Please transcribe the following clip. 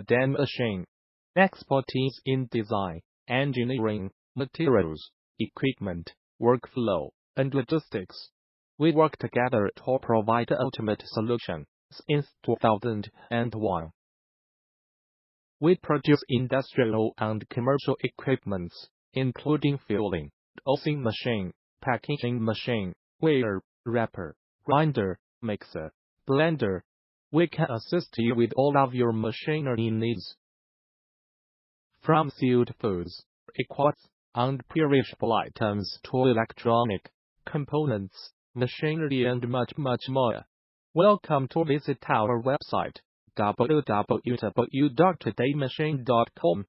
than machine. Expertise in design, engineering, materials, equipment, workflow, and logistics. We work together to provide the ultimate solution since 2001. We produce industrial and commercial equipments, including filling, dosing machine, packaging machine, weigher, wrapper, grinder, mixer, blender. We can assist you with all of your machinery needs. From sealed foods, liquids, and perishable items to electronic components, machinery, and much more. Welcome to visit our website www.todaymachine.com.